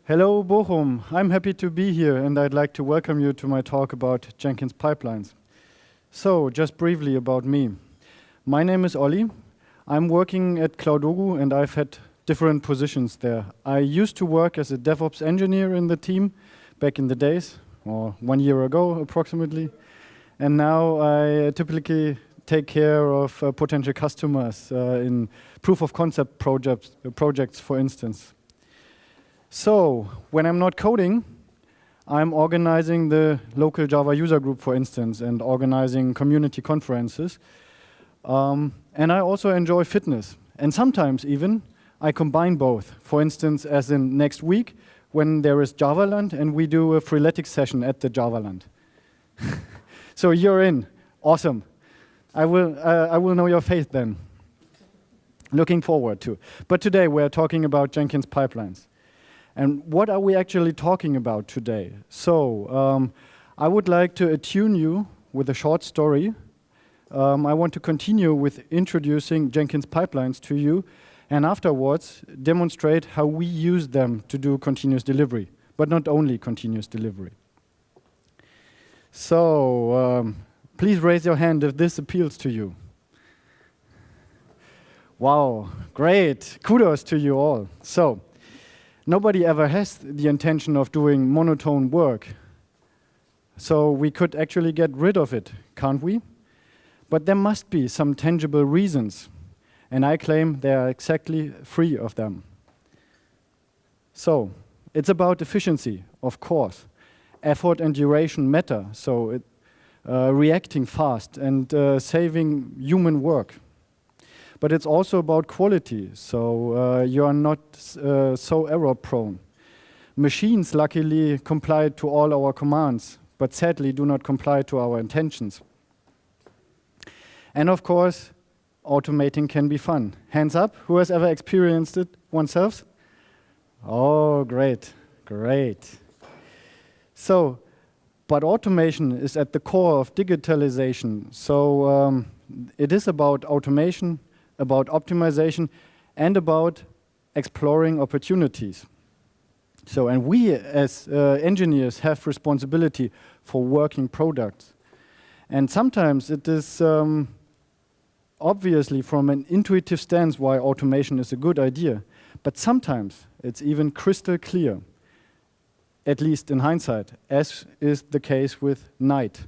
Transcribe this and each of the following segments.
Hello, Bochum. I'm happy to be here, and I'd like to welcome you to my talk about Jenkins Pipelines. So, just briefly about me. My name is Olli. I'm working at Cloudogu, and I've had different positions there. I used to work as a DevOps engineer in the team back in the days, or 1 year ago approximately. And now I typically take care of potential customers in proof of concept projects, for instance. So, when I'm not coding, I'm organizing the local Java user group, for instance, and organizing community conferences. And I also enjoy fitness. And sometimes even, I combine both. For instance, as in next week, when there is Javaland, and we do a freeletics session at the Javaland. So you're in. Awesome. I will know your face then. Looking forward to. But today, we're talking about Jenkins Pipelines. And what are we actually talking about today? So, I would like to attune you with a short story. I want to continue with introducing Jenkins Pipelines to you, and afterwards demonstrate how we use them to do continuous delivery, but not only continuous delivery. So, please raise your hand if this appeals to you. Wow, great. Kudos to you all. So, nobody ever has the intention of doing monotone work. So we could actually get rid of it, can't we? But there must be some tangible reasons. And I claim there are exactly 3 of them. So it's about efficiency, of course. Effort and duration matter, so reacting fast and saving human work. But it's also about quality, so you are not so error-prone. Machines luckily comply to all our commands, but sadly do not comply to our intentions. And of course, automating can be fun. Hands up, who has ever experienced it oneself? Oh, great, great. So, but automation is at the core of digitalization. So it is about automation, about optimization, and about exploring opportunities. So, and we as engineers have responsibility for working products. And sometimes it is obviously from an intuitive stance why automation is a good idea. But sometimes it's even crystal clear, at least in hindsight, as is the case with Knight.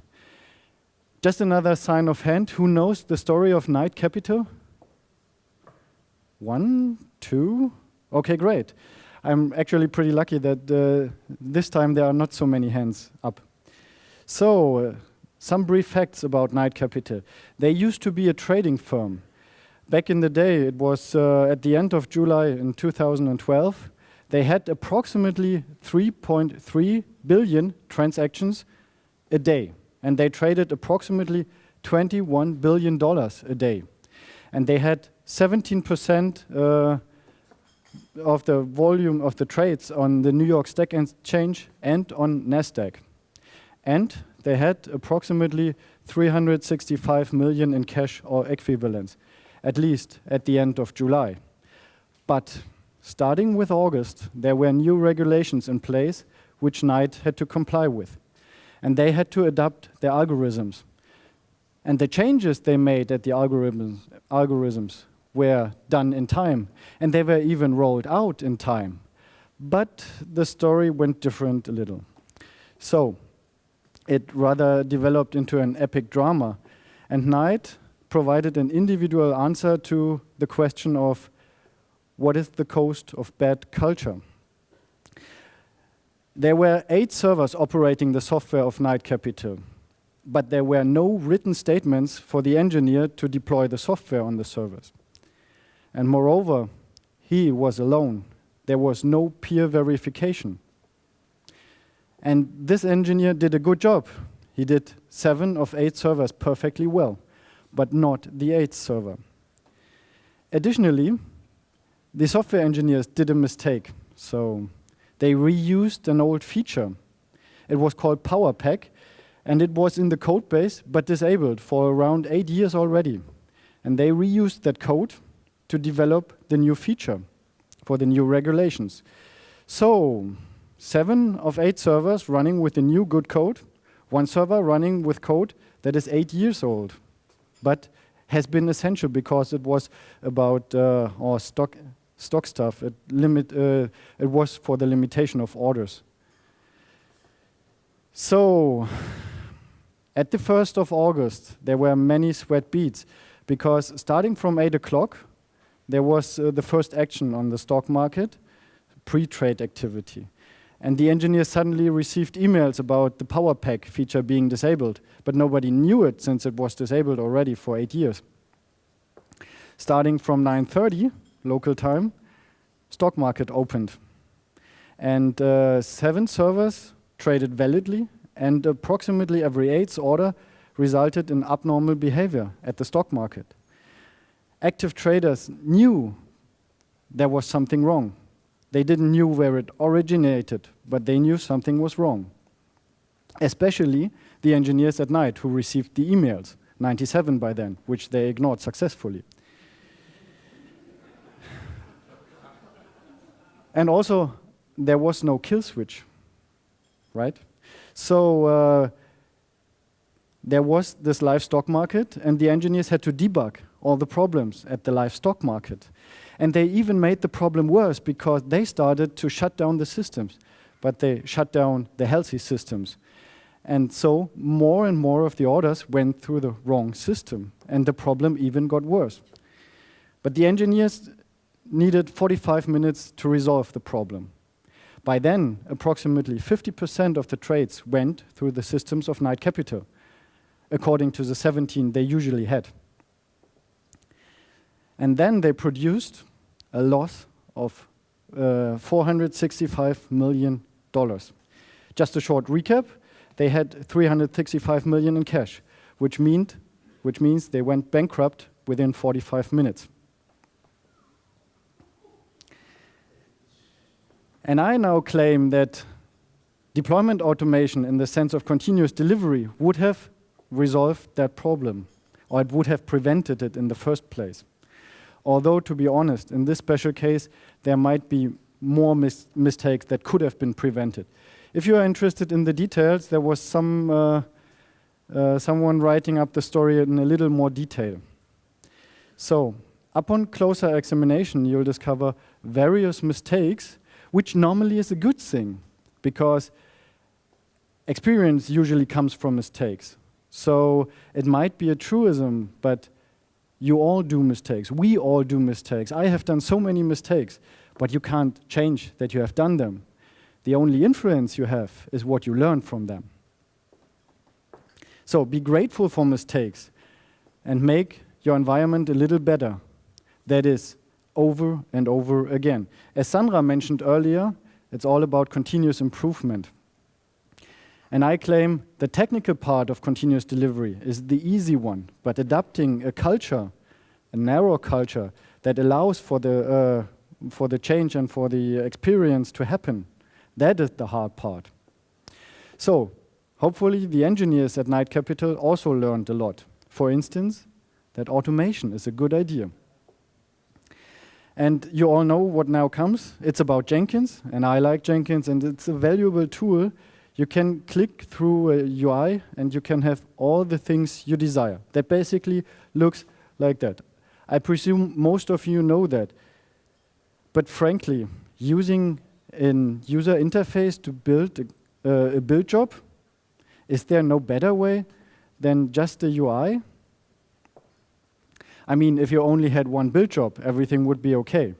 Just another sign of hand. Who knows the story of Knight Capital? 1, 2, okay, great. I'm actually pretty lucky that this time there are not so many hands up. So, some brief facts about Knight Capital. They used to be a trading firm. Back in the day, it was at the end of July in 2012, they had approximately 3.3 billion transactions a day. And they traded approximately $21 billion a day. And they had 17% of the volume of the trades on the New York Stock Exchange and on NASDAQ. And they had approximately 365 million in cash or equivalents, at least at the end of July. But starting with August, there were new regulations in place which Knight had to comply with. And they had to adapt their algorithms. And the changes they made at the algorithms were done in time, and they were even rolled out in time. But the story went different a little. So it rather developed into an epic drama, and Knight provided an individual answer to the question of what is the cost of bad culture? There were 8 servers operating the software of Knight Capital, but there were no written statements for the engineer to deploy the software on the servers. And moreover, he was alone. There was no peer verification. And this engineer did a good job. He did 7 of 8 servers perfectly well, but not the 8th server. Additionally, the software engineers did a mistake. So they reused an old feature. It was called PowerPack, and it was in the code base, but disabled for around 8 years already. And they reused that code to develop the new feature for the new regulations. So 7 of 8 servers running with the new good code, 1 server running with code that is 8 years old, but has been essential because it was about stock stuff. It was for the limitation of orders. So, at the 1st of August, there were many sweat beads because starting from 8 o'clock, there was the first action on the stock market, pre-trade activity. And the engineers suddenly received emails about the Power Pack feature being disabled, but nobody knew it since it was disabled already for 8 years. Starting from 9:30 local time, stock market opened. And 7 servers traded validly, and approximately every 8th order resulted in abnormal behavior at the stock market. Active traders knew there was something wrong. They didn't know where it originated, but they knew something was wrong. Especially the engineers at night who received the emails, 97 by then, which they ignored successfully. And also, there was no kill switch, right? So there was this live stock market, and the engineers had to debug all the problems at the live stock market. And they even made the problem worse because they started to shut down the systems, but they shut down the healthy systems. And so more and more of the orders went through the wrong system, and the problem even got worse. But the engineers needed 45 minutes to resolve the problem. By then, approximately 50% of the trades went through the systems of Knight Capital, according to the 17 they usually had. And then they produced a loss of $465 million. Just a short recap, they had 365 million in cash, which means they went bankrupt within 45 minutes. And I now claim that deployment automation in the sense of continuous delivery would have resolved that problem, or it would have prevented it in the first place. Although, to be honest, in this special case, there might be more mistakes that could have been prevented. If you are interested in the details, there was someone writing up the story in a little more detail. So, upon closer examination, you'll discover various mistakes, which normally is a good thing, because experience usually comes from mistakes. So it might be a truism, but you all do mistakes. We all do mistakes. I have done so many mistakes, but you can't change that you have done them. The only influence you have is what you learn from them. So be grateful for mistakes and make your environment a little better. That is, over and over again. As Sandra mentioned earlier, it's all about continuous improvement. And I claim the technical part of continuous delivery is the easy one, but adapting a culture, a narrow culture, that allows for the change and for the experience to happen, that is the hard part. So, hopefully the engineers at Knight Capital also learned a lot. For instance, that automation is a good idea. And you all know what now comes. It's about Jenkins, and I like Jenkins, and it's a valuable tool. You can click through a UI, and you can have all the things you desire. That basically looks like that. I presume most of you know that. But frankly, using a user interface to build a build job, is there no better way than just a UI? I mean, if you only had one build job, everything would be okay.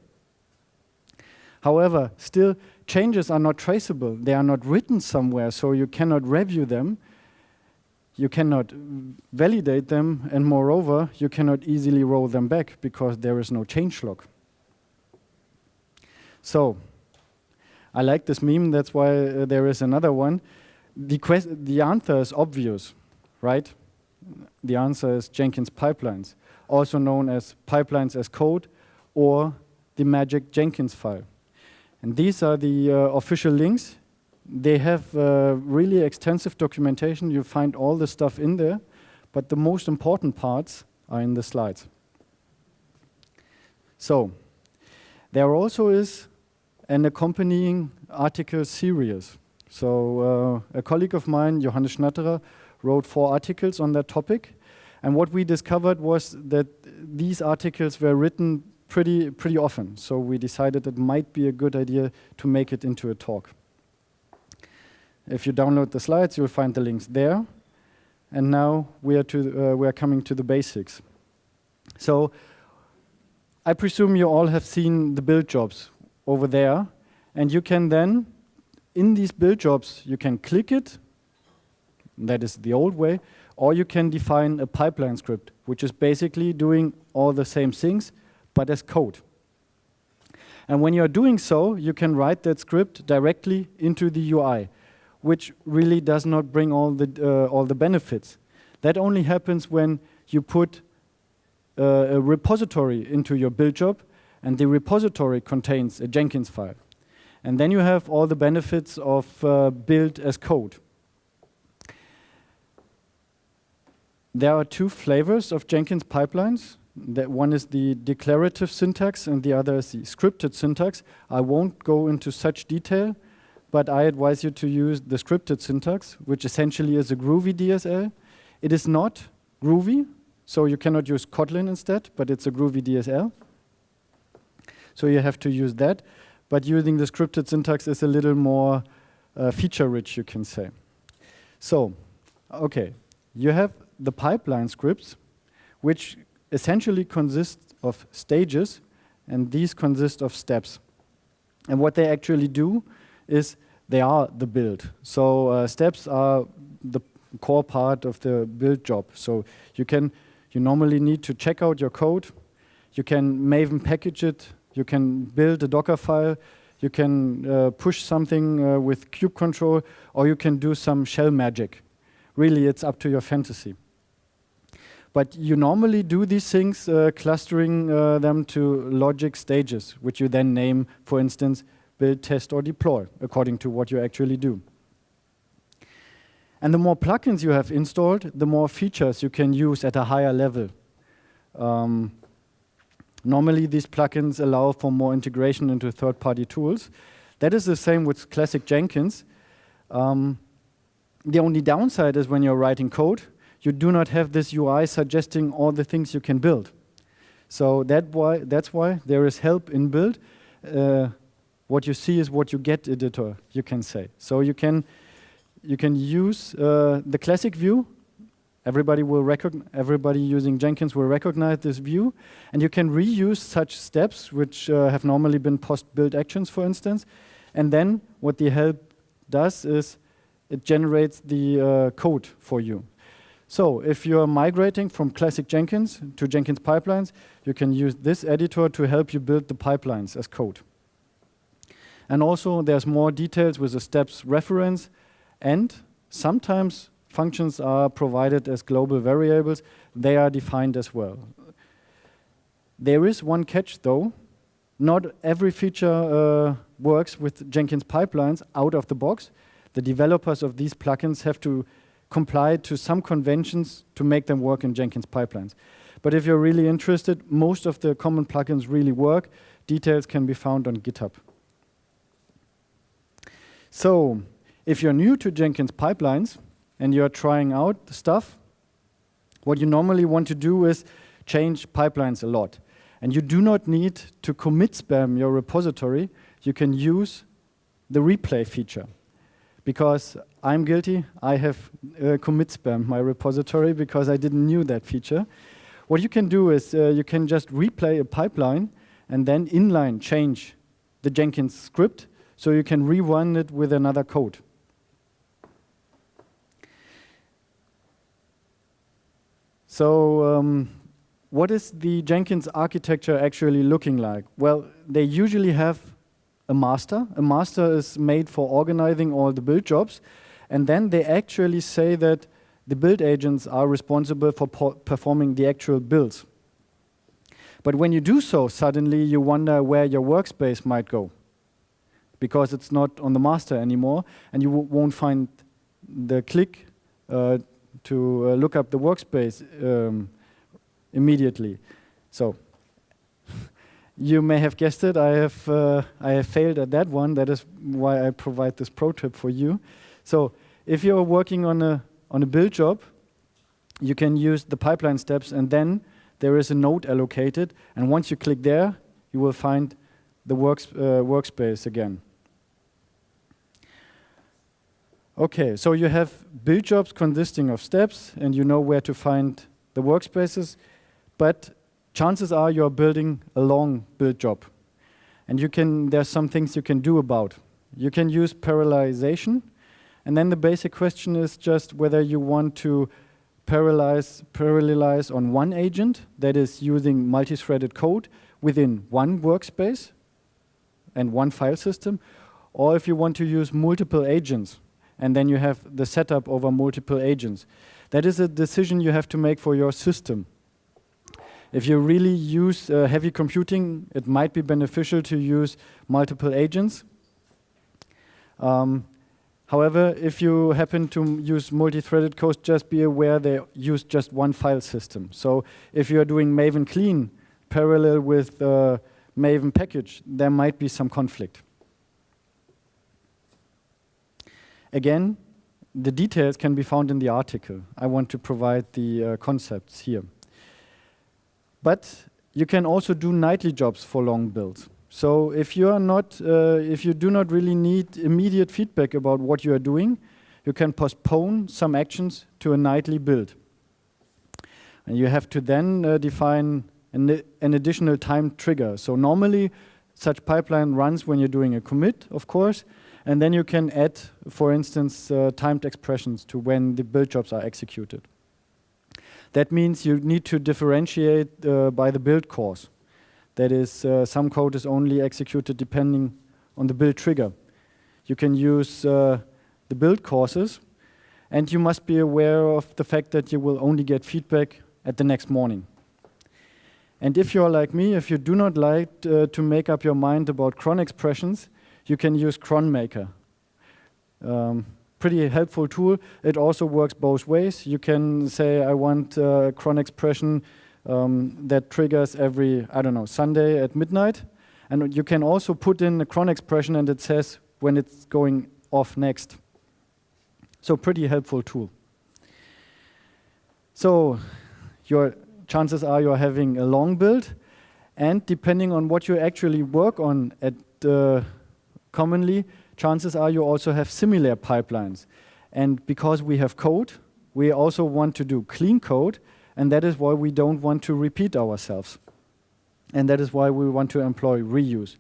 However, still, changes are not traceable. They are not written somewhere, so you cannot review them. You cannot validate them, and moreover, you cannot easily roll them back because there is no change log. So, I like this meme, that's why there is another one. The answer is obvious, right? The answer is Jenkins Pipelines, also known as pipelines as code or the magic Jenkins file. And these are the official links. They have really extensive documentation. You find all the stuff in there, but the most important parts are in the slides. So, there also is an accompanying article series. So a colleague of mine, Johannes Schnatterer, wrote 4 articles on that topic. And what we discovered was that these articles were written pretty often. So we decided it might be a good idea to make it into a talk. If you download the slides, you'll find the links there. And now we are coming to the basics. So I presume you all have seen the build jobs over there. And you can then, in these build jobs, you can click it. That is the old way. Or you can define a pipeline script, which is basically doing all the same things, but as code. And when you're doing so, you can write that script directly into the UI, which really does not bring all the benefits. That only happens when you put a repository into your build job, and the repository contains a Jenkins file. And then you have all the benefits of build as code. There are 2 flavors of Jenkins pipelines. One is the declarative syntax, and the other is the scripted syntax. I won't go into such detail, but I advise you to use the scripted syntax, which essentially is a Groovy DSL. It is not Groovy, so you cannot use Kotlin instead, but it's a Groovy DSL. So you have to use that. But using the scripted syntax is a little more feature-rich, you can say. So, okay, you have the pipeline scripts, which essentially consist of stages, and these consist of steps. And what they actually do is they are the build. So steps are the core part of the build job. So you normally need to check out your code. You can Maven package it. You can build a Docker file. You can push something with kube control, or you can do some shell magic. Really, it's up to your fantasy. But you normally do these things clustering them to logic stages, which you then name, for instance, build, test, or deploy, according to what you actually do. And the more plugins you have installed, the more features you can use at a higher level. Normally, these plugins allow for more integration into third-party tools. That is the same with classic Jenkins. The only downside is when you're writing code, you do not have this UI suggesting all the things you can build. So that's why there is help in build. What you see is what you get editor, you can say. So you can use the classic view. Everybody using Jenkins will recognize this view, and you can reuse such steps which have normally been post-build actions, for instance. And then what the help does is it generates the code for you. So if you're migrating from classic Jenkins to Jenkins Pipelines, you can use this editor to help you build the pipelines as code. And also there's more details with the steps reference, and sometimes functions are provided as global variables. They are defined as well. There is one catch though. Not every feature works with Jenkins Pipelines out of the box. The developers of these plugins have to comply to some conventions to make them work in Jenkins Pipelines. But if you're really interested, most of the common plugins really work. Details can be found on GitHub. So if you're new to Jenkins Pipelines and you're trying out the stuff, what you normally want to do is change pipelines a lot. And you do not need to commit spam your repository. You can use the replay feature. Because I'm guilty, I have commit spam my repository because I didn't know that feature. What you can do is you can just replay a pipeline and then inline change the Jenkins script so you can rerun it with another code. So what is the Jenkins architecture actually looking like? Well, they usually have a master. A master is made for organizing all the build jobs, and then they actually say that the build agents are responsible for performing the actual builds. But when you do so, suddenly you wonder where your workspace might go, because it's not on the master anymore, and you won't find the click to look up the workspace immediately. So You may have guessed it, I have failed at that one. That is why I provide this pro tip for you. So if you're working on a build job, you can use the pipeline steps, and then there is a node allocated, and once you click there, you will find the workspace again. Okay, so you have build jobs consisting of steps, and you know where to find the workspaces, but chances are you're building a long build job. And there's some things you can do about. You can use parallelization, and then the basic question is just whether you want to parallelize on one agent that is using multi-threaded code within one workspace and one file system, or if you want to use multiple agents, and then you have the setup over multiple agents. That is a decision you have to make for your system. If you really use heavy computing, it might be beneficial to use multiple agents. However, if you happen to use multi-threaded code, just be aware they use just one file system. So if you are doing Maven clean parallel with Maven package, there might be some conflict. Again, the details can be found in the article. I want to provide the concepts here. But you can also do nightly jobs for long builds. So if you do not really need immediate feedback about what you are doing, you can postpone some actions to a nightly build. And you have to then define an additional time trigger. So normally, such pipeline runs when you're doing a commit, of course, and then you can add, for instance, timed expressions to when the build jobs are executed. That means you need to differentiate by the build cause. That is, some code is only executed depending on the build trigger. You can use the build causes, and you must be aware of the fact that you will only get feedback at the next morning. And if you're like me, if you do not like to make up your mind about cron expressions, you can use cron maker. Pretty helpful tool. It also works both ways. You can say, I want a cron expression that triggers every, I don't know, Sunday at midnight. And you can also put in a cron expression and it says when it's going off next. So pretty helpful tool. So your chances are you're having a long build, and depending on what you actually work on commonly, chances are you also have similar pipelines. And because we have code, we also want to do clean code, and that is why we don't want to repeat ourselves. And that is why we want to employ reuse.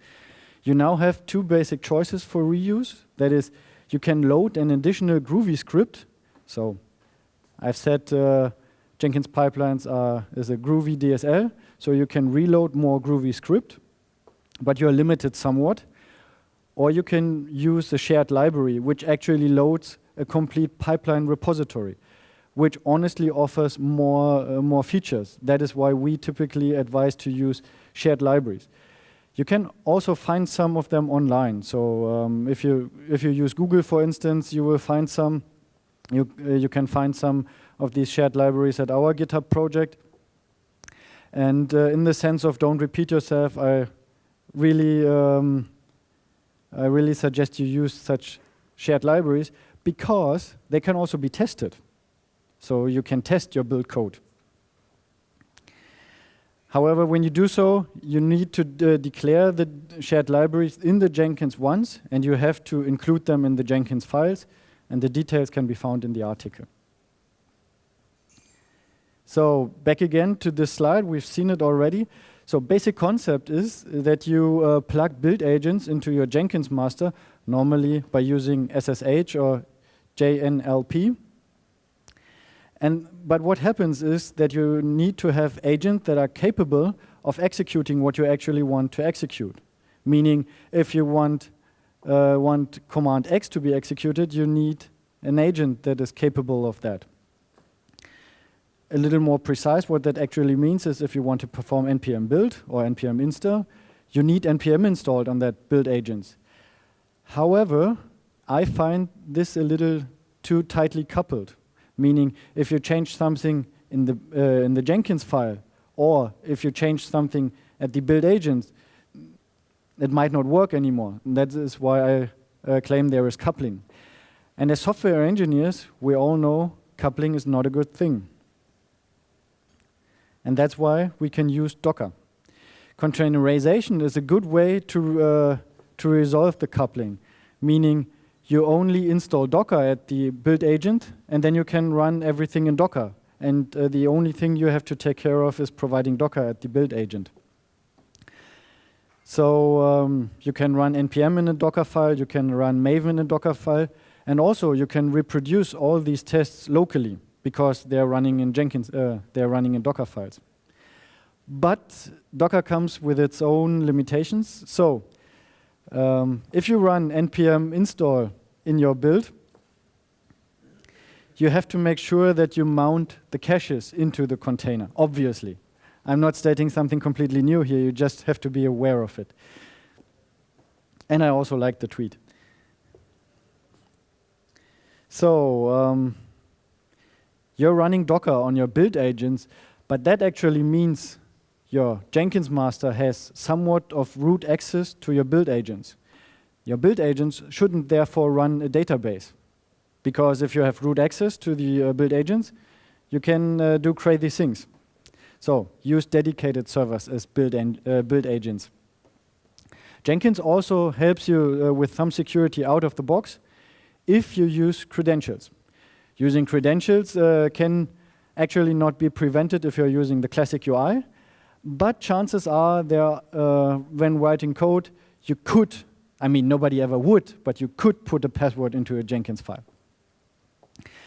You now have two basic choices for reuse. That is, you can load an additional Groovy script. So I've said Jenkins Pipelines is a Groovy DSL, so you can reload more Groovy script, but you're limited somewhat. Or you can use a shared library, which actually loads a complete pipeline repository, which honestly offers more features. That is why we typically advise to use shared libraries. You can also find some of them online. So if you use Google, for instance, you will find some. You can find some of these shared libraries at our GitHub project. And in the sense of don't repeat yourself, I really suggest you use such shared libraries because they can also be tested. So you can test your build code. However, when you do so, you need to declare the shared libraries in the Jenkins once, and you have to include them in the Jenkins files, and the details can be found in the article. So back again to this slide, we've seen it already. So basic concept is that you plug build agents into your Jenkins master, normally by using SSH or JNLP. But what happens is that you need to have agents that are capable of executing what you actually want to execute. Meaning, if you want command X to be executed, you need an agent that is capable of that. A little more precise, what that actually means is if you want to perform npm build or npm install, you need npm installed on that build agents. However, I find this a little too tightly coupled. Meaning, if you change something in the Jenkins file, or if you change something at the build agents, it might not work anymore. And that is why I claim there is coupling. And as software engineers, we all know coupling is not a good thing. And that's why we can use Docker. Containerization is a good way to resolve the coupling, meaning you only install Docker at the build agent, and then you can run everything in Docker. And the only thing you have to take care of is providing Docker at the build agent. So you can run NPM in a Docker file, you can run Maven in a Docker file, and also you can reproduce all these tests locally because they're running in Jenkins, they're running in Docker files. But Docker comes with its own limitations. So if you run npm install in your build, you have to make sure that you mount the caches into the container, obviously. I'm not stating something completely new here, you just have to be aware of it. And I also like the tweet. So you're running Docker on your build agents, but that actually means your Jenkins master has somewhat of root access to your build agents. Your build agents shouldn't therefore run a database, because if you have root access to the build agents, you can do crazy things. So use dedicated servers as build agents. Jenkins also helps you with some security out of the box if you use credentials. Using credentials can actually not be prevented if you're using the classic UI, but chances are there, when writing code, you could, I mean, nobody ever would, but you could put a password into a Jenkins file.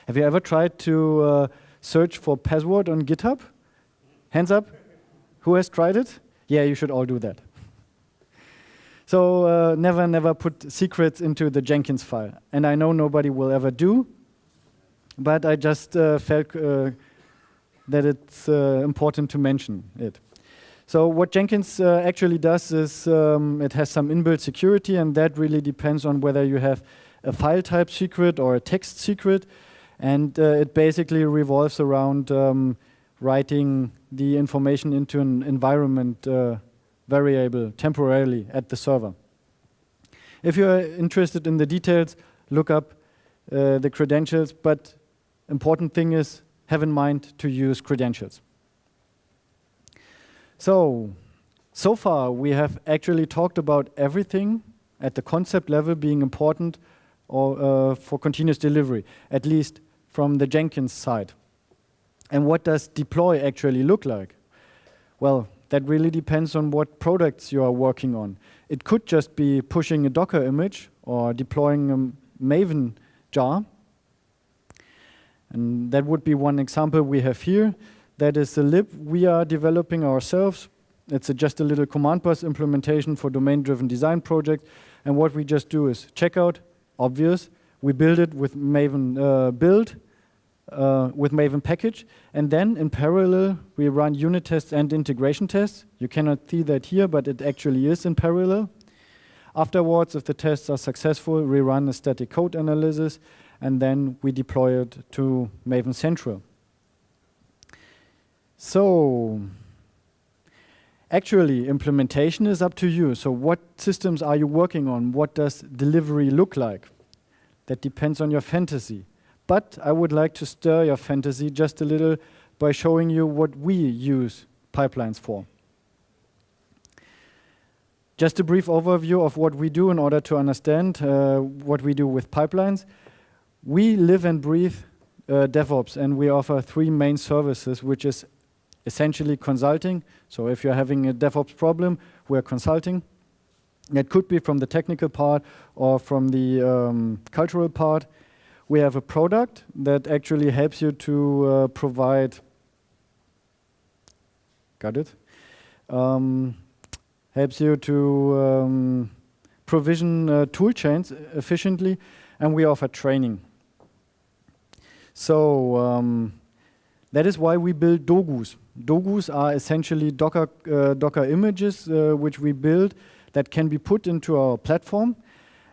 Have you ever tried to search for password on GitHub? Hands up. Who has tried it? Yeah, you should all do that. So never put secrets into the Jenkins file. And I know nobody will ever do, but I just felt that it's important to mention it. So what Jenkins actually does is it has some inbuilt security, and that really depends on whether you have a file type secret or a text secret. And it basically revolves around writing the information into an environment variable temporarily at the server. If you're interested in the details, look up the credentials, but important thing is have in mind to use credentials. So far we have actually talked about everything at the concept level being important or, for continuous delivery, at least from the Jenkins side. And what does deploy actually look like? Well, that really depends on what products you are working on. It could just be pushing a Docker image or deploying a Maven jar. And that would be one example we have here. That is a lib we are developing ourselves. It's just a little command bus implementation for domain-driven design project. And what we just do is check out, obvious. We build it with Maven build, with Maven package, and then in parallel we run unit tests and integration tests. You cannot see that here, but it actually is in parallel. Afterwards, if the tests are successful, we run a static code analysis, and then we deploy it to Maven Central. So actually, implementation is up to you. So what systems are you working on? What does delivery look like? That depends on your fantasy. But I would like to stir your fantasy just a little by showing you what we use pipelines for. Just a brief overview of what we do in order to understand what we do with pipelines. We live and breathe DevOps, and we offer three main services, which is essentially consulting. So if you're having a DevOps problem, we're consulting. That could be from the technical part or from the cultural part. We have a product that actually helps you to provide, got it? Helps you to provision tool chains efficiently, and we offer training. So that is why we build dogus. Dogus are essentially Docker images which we build that can be put into our platform.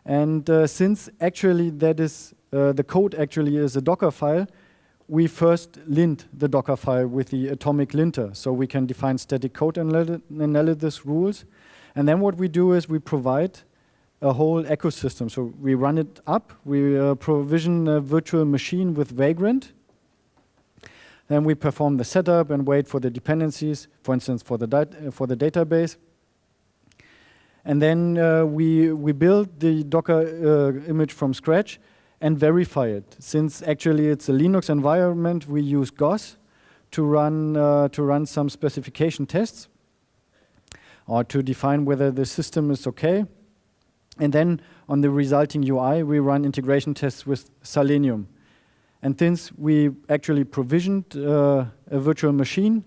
And since actually that is the code actually is a Docker file, we first lint the Docker file with the atomic linter, so we can define static code analysis rules. And then what we do is we provide a whole ecosystem. So we run it up, we provision a virtual machine with Vagrant. Then we perform the setup and wait for the dependencies, for instance, for the database. And then we build the Docker image from scratch and verify it. Since actually it's a Linux environment, we use GOS to run some specification tests or to define whether the system is okay. And then on the resulting UI, we run integration tests with Selenium. And since we actually provisioned a virtual machine,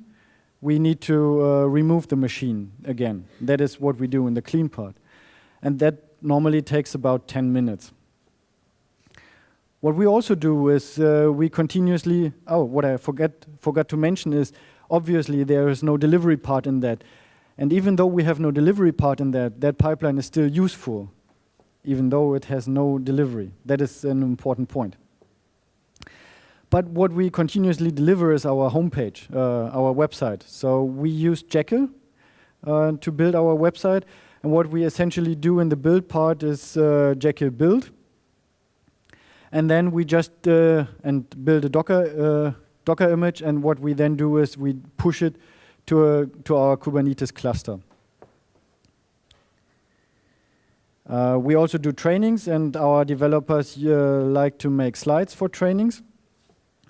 we need to remove the machine again. That is what we do in the clean part. And that normally takes about 10 minutes. What we also do is we continuously, what I forgot to mention is, obviously there is no delivery part in that. And even though we have no delivery part in that pipeline is still useful, even though it has no delivery. That is an important point. But what we continuously deliver is our homepage, our website. So we use Jekyll to build our website. And what we essentially do in the build part is Jekyll build. And then we just build a Docker image. And what we then do is we push it to our Kubernetes cluster. We also do trainings, and our developers like to make slides for trainings.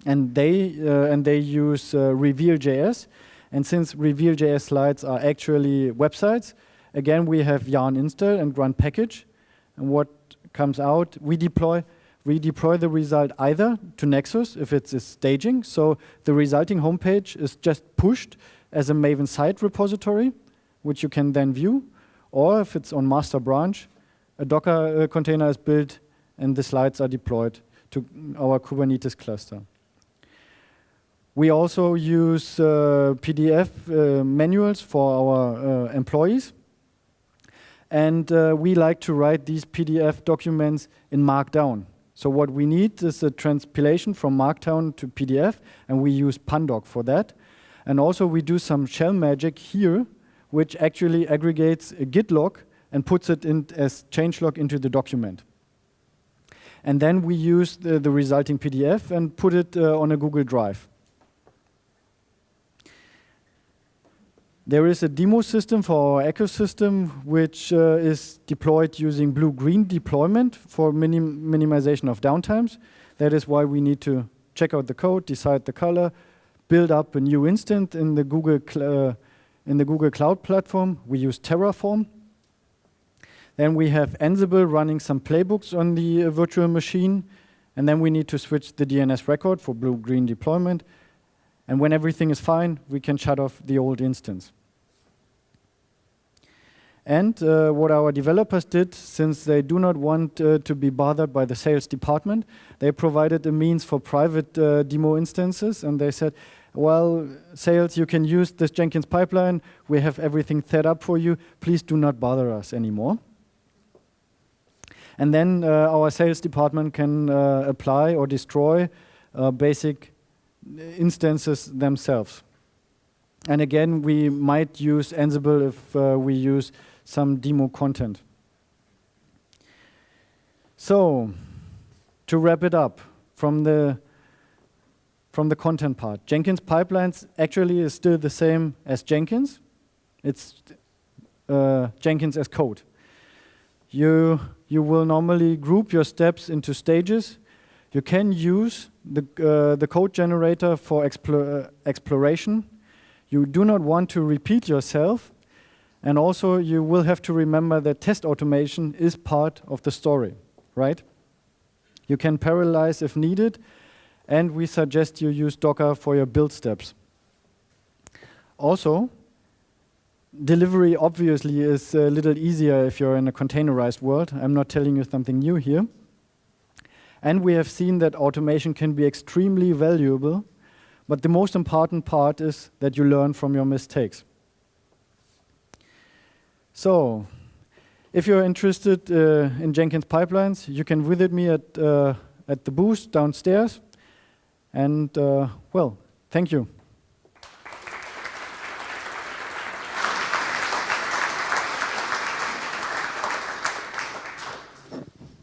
And they use Reveal.js. And since Reveal.js slides are actually websites, again, we have yarn install and run package. And what comes out, we deploy the result either to Nexus if it's a staging. So the resulting homepage is just pushed as a Maven site repository, which you can then view. Or if it's on master branch, a Docker container is built and the slides are deployed to our Kubernetes cluster. We also use PDF manuals for our employees. And we like to write these PDF documents in Markdown. So what we need is a transpilation from Markdown to PDF, and we use Pandoc for that. And also we do some shell magic here, which actually aggregates a Git log and puts it in as changelog into the document. And then we use the resulting PDF and put it on a Google Drive. There is a demo system for our ecosystem, which is deployed using blue-green deployment for minimization of downtimes. That is why we need to check out the code, decide the color, build up a new instance in the Google Cloud platform. We use Terraform. Then we have Ansible running some playbooks on the virtual machine. And then we need to switch the DNS record for blue-green deployment. And when everything is fine, we can shut off the old instance. And what our developers did, since they do not want to be bothered by the sales department, they provided a means for private demo instances. And they said, well, sales, you can use this Jenkins pipeline. We have everything set up for you. Please do not bother us anymore. And then our sales department can apply or destroy basic instances themselves. And again, we might use Ansible if we use some demo content. So, to wrap it up from the content part, Jenkins Pipelines actually is still the same as Jenkins. It's Jenkins as code. You will normally group your steps into stages. You can use the code generator for exploration. You do not want to repeat yourself. And also, you will have to remember that test automation is part of the story, right? You can parallelize if needed. And we suggest you use Docker for your build steps. Also, delivery obviously is a little easier if you're in a containerized world. I'm not telling you something new here. And we have seen that automation can be extremely valuable, but the most important part is that you learn from your mistakes. So, if you're interested in Jenkins Pipelines, you can visit me at the booth downstairs. And, well, thank you.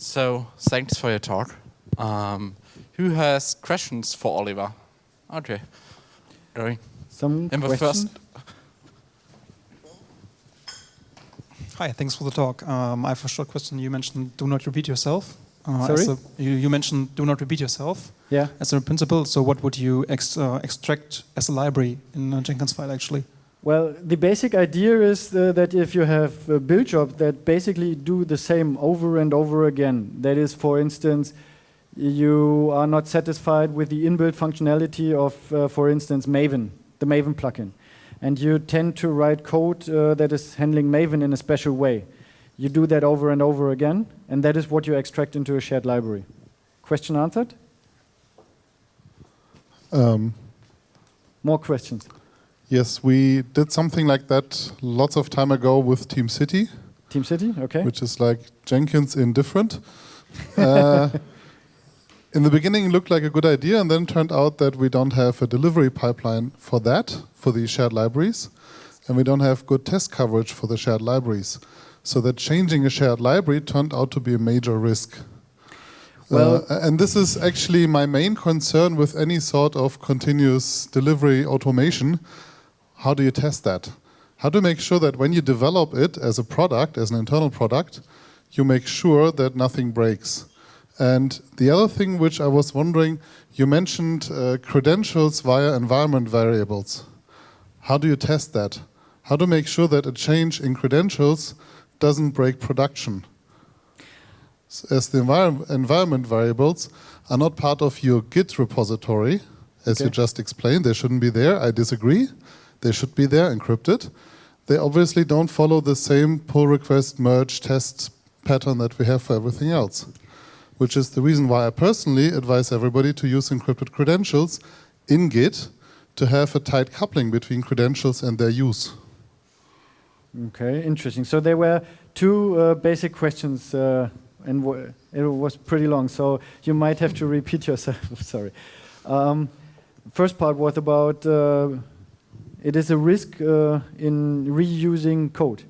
So, thanks for your talk. Who has questions for Oliver? Okay. Gary. Some questions? Hi, thanks for the talk. I have a short question. You mentioned do not repeat yourself. Sorry? You mentioned do not repeat yourself. Yeah. As a principle, so what would you extract as a library in a Jenkins file actually? Well, the basic idea is that if you have build jobs that basically do the same over and over again, that is, for instance, you are not satisfied with the inbuilt functionality of, for instance, Maven, the Maven plugin, and you tend to write code that is handling Maven in a special way. You do that over and over again, and that is what you extract into a shared library. Question answered? More questions? Yes, we did something like that lots of time ago with Team City. Team City, okay. Which is like Jenkins in different. In the beginning, it looked like a good idea, and then turned out that we don't have a delivery pipeline for that, for the shared libraries, and we don't have good test coverage for the shared libraries. So that changing a shared library turned out to be a major risk. Well, and this is actually my main concern with any sort of continuous delivery automation. How do you test that? How to make sure that when you develop it as a product, as an internal product, you make sure that nothing breaks. And the other thing which I was wondering, you mentioned credentials via environment variables. How do you test that? How to make sure that a change in credentials doesn't break production? As the environment variables are not part of your Git repository, as you just explained, they shouldn't be there. I disagree. They should be there, encrypted. They obviously don't follow the same pull request merge test pattern that we have for everything else, which is the reason why I personally advise everybody to use encrypted credentials in Git to have a tight coupling between credentials and their use. Okay, interesting. So there were two basic questions, and it was pretty long, so you might have to repeat yourself. Sorry. First part was about it is a risk in reusing code.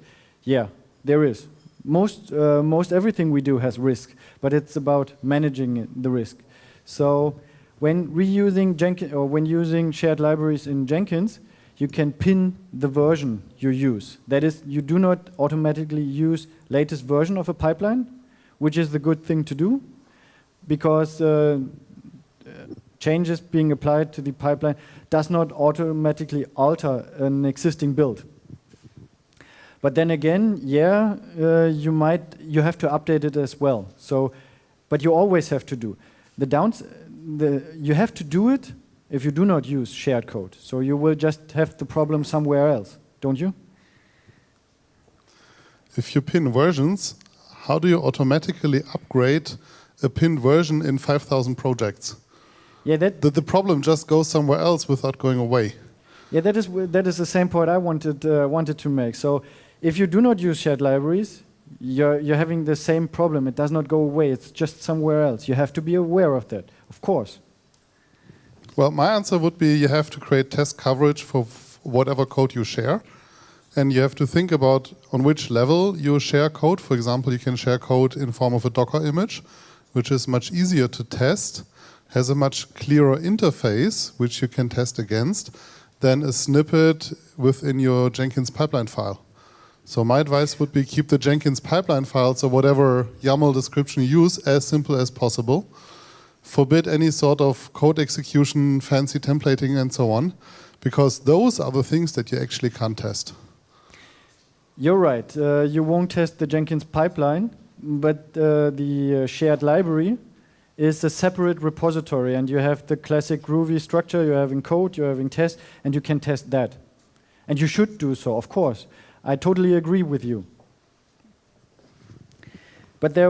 Yeah, there is. Most everything we do has risk, but it's about managing the risk. So when reusing Jenkins or when using shared libraries in Jenkins, you can pin the version you use. That is, you do not automatically use latest version of a pipeline, which is the good thing to do, because changes being applied to the pipeline does not automatically alter an existing build. But then again, yeah, you have to update it as well. So, but you always have to do. You have to do it if you do not use shared code. So you will just have the problem somewhere else, don't you? If you pin versions, how do you automatically upgrade a pinned version in 5,000 projects? Yeah, the problem just goes somewhere else without going away. Yeah, that is the same point I wanted to make. So if you do not use shared libraries, you're having the same problem. It does not go away. It's just somewhere else. You have to be aware of that, of course. Well, my answer would be you have to create test coverage for whatever code you share. And you have to think about on which level you share code. For example, you can share code in form of a Docker image, which is much easier to test, has a much clearer interface, which you can test against, than a snippet within your Jenkins pipeline file. So my advice would be keep the Jenkins pipeline files or whatever YAML description you use as simple as possible. Forbid any sort of code execution, fancy templating, and so on, because those are the things that you actually can't test. You're right. You won't test the Jenkins pipeline, but the shared library is a separate repository, and you have the classic Groovy structure. You're having code, you're having test, and you can test that. And you should do so, of course. I totally agree with you. But there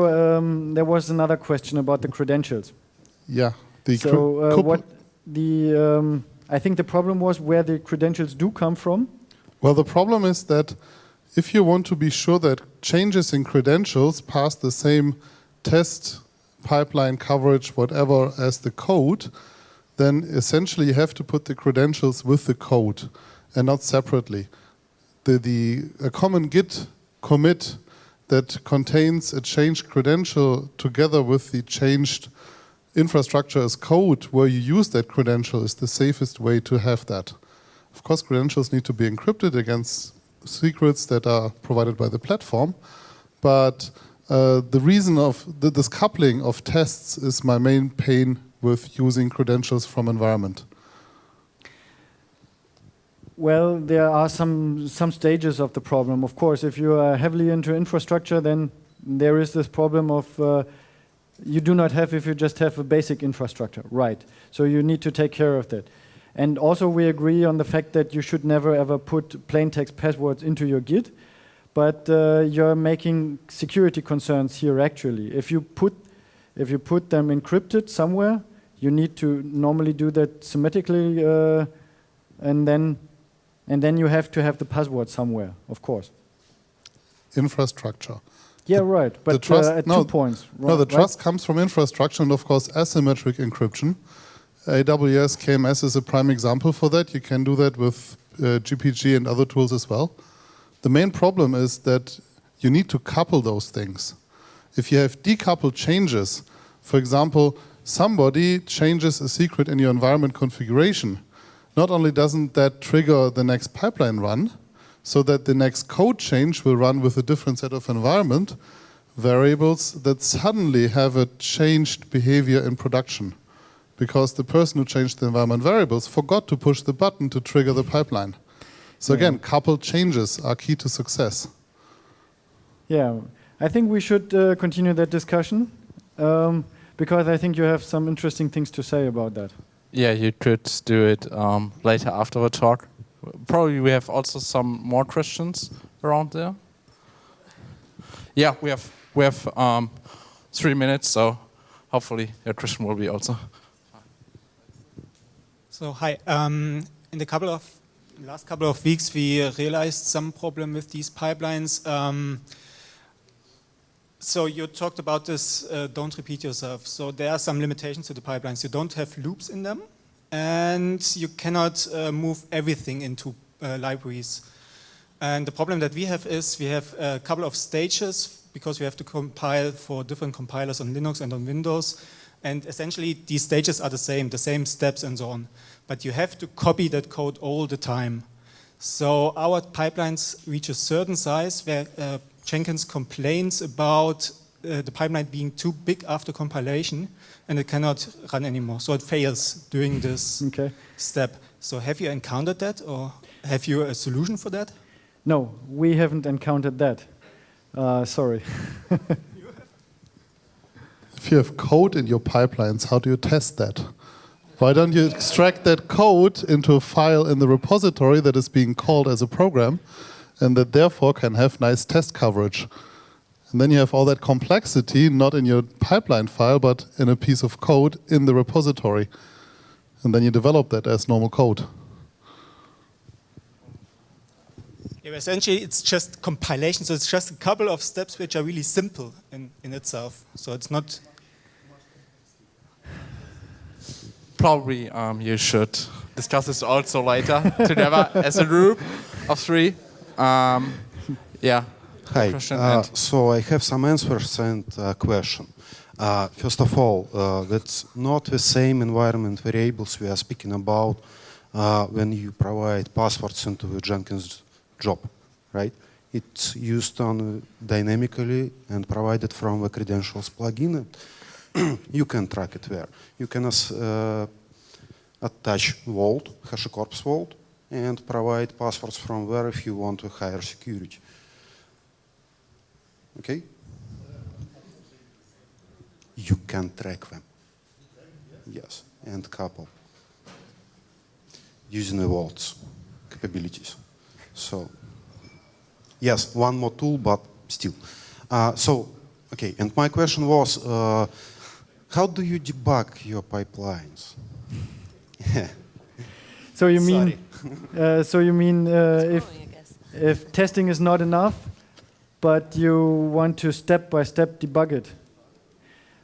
was another question about the credentials. Yeah. I think the problem was where the credentials do come from. Well, the problem is that if you want to be sure that changes in credentials pass the same test pipeline coverage, whatever, as the code, then essentially you have to put the credentials with the code and not separately. A common Git commit that contains a changed credential together with the changed infrastructure as code where you use that credential is the safest way to have that. Of course, credentials need to be encrypted against secrets that are provided by the platform, but the reason of this coupling of tests is my main pain with using credentials from environment. Well, there are some stages of the problem. Of course, if you are heavily into infrastructure, then there is this problem of you do not have if you just have a basic infrastructure, right? So you need to take care of that. And also we agree on the fact that you should never ever put plain text passwords into your Git, but you're making security concerns here actually. If you put them encrypted somewhere, you need to normally do that symmetrically, and then you have to have the password somewhere, of course. Infrastructure. Yeah, right. But at 2 points. No, the trust comes from infrastructure and, of course, asymmetric encryption. AWS KMS is a prime example for that. You can do that with GPG and other tools as well. The main problem is that you need to couple those things. If you have decoupled changes, for example, somebody changes a secret in your environment configuration, not only doesn't that trigger the next pipeline run, so that the next code change will run with a different set of environment variables that suddenly have a changed behavior in production, because the person who changed the environment variables forgot to push the button to trigger the pipeline. So again, coupled changes are key to success. Yeah, I think we should continue that discussion, because I think you have some interesting things to say about that. Yeah, you could do it later after the talk. Probably we have also some more questions around there. Yeah, we have 3 minutes, so hopefully your question will be also. So hi, in the last couple of weeks we realized some problem with these pipelines. So you talked about this, don't repeat yourself. So there are some limitations to the pipelines. You don't have loops in them, and you cannot move everything into libraries. And the problem that we have is we have a couple of stages because we have to compile for different compilers on Linux and on Windows. And essentially these stages are the same steps and so on. But you have to copy that code all the time. So our pipelines reach a certain size where Jenkins complains about the pipeline being too big after compilation, and it cannot run anymore. So it fails during this step. So have you encountered that, or have you a solution for that? No, we haven't encountered that. Sorry. If you have code in your pipelines, how do you test that? Why don't you extract that code into a file in the repository that is being called as a program, and that therefore can have nice test coverage? And then you have all that complexity not in your pipeline file, but in a piece of code in the repository. And then you develop that as normal code. Yeah, essentially, it's just compilation. So it's just a couple of steps which are really simple in itself. So it's not... Probably you should discuss this also later together as a group of 3. Yeah. Hi. So I have some answers and a question. First of all, that's not the same environment variables we are speaking about when you provide passwords into the Jenkins job, right? It's used on dynamically and provided from the credentials plugin. You can track it there. You can attach vault, HashiCorp vault, and provide passwords from there if you want to higher security. Okay? You can track them. Yes, and couple. Using the vaults capabilities. So, yes, one more tool, but still. Okay, and my question was, how do you debug your pipelines? So you mean, if testing is not enough, but you want to step-by-step debug it?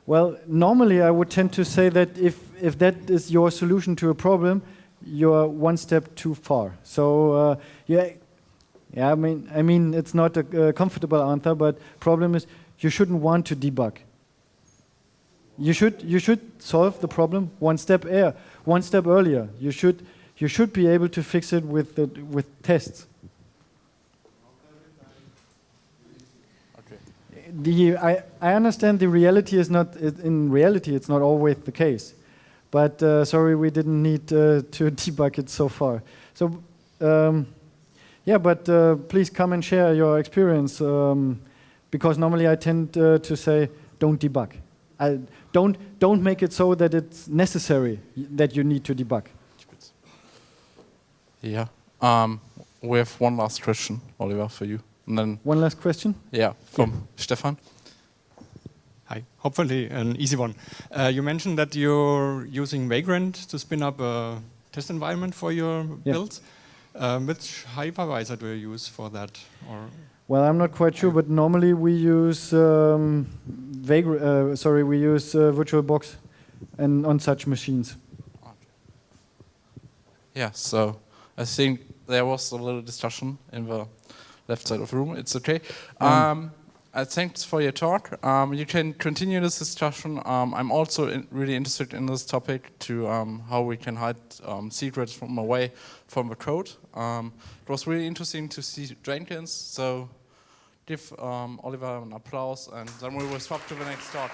Well, normally I would tend to say that if that is your solution to a problem, you're one step too far. So Yeah, I mean, it's not a comfortable answer, but problem is you shouldn't want to debug. You should solve the problem one step earlier. You should be able to fix it with tests. Okay. I understand the reality is not in reality it's not always the case, but sorry we didn't need to debug it so far. So yeah, but please come and share your experience because normally I tend to say don't debug. Don't make it so that it's necessary that you need to debug. Yeah. We have one last question, Oliver, for you. And then one last question? Yeah, from Stefan. Hi, hopefully an easy one. You mentioned that you're using Vagrant to spin up a test environment for your builds. Which hypervisor do you use for that? Or well, I'm not quite sure, but normally we use VirtualBox and on such machines. Okay. Yeah, so I think there was a little discussion in the left side of the room. It's okay. Thanks for your talk. You can continue this discussion. I'm also really interested in this topic to how we can hide secrets from away from the code. It was really interesting to see Jenkins. So give Oliver an applause, and then we will swap to the next talk.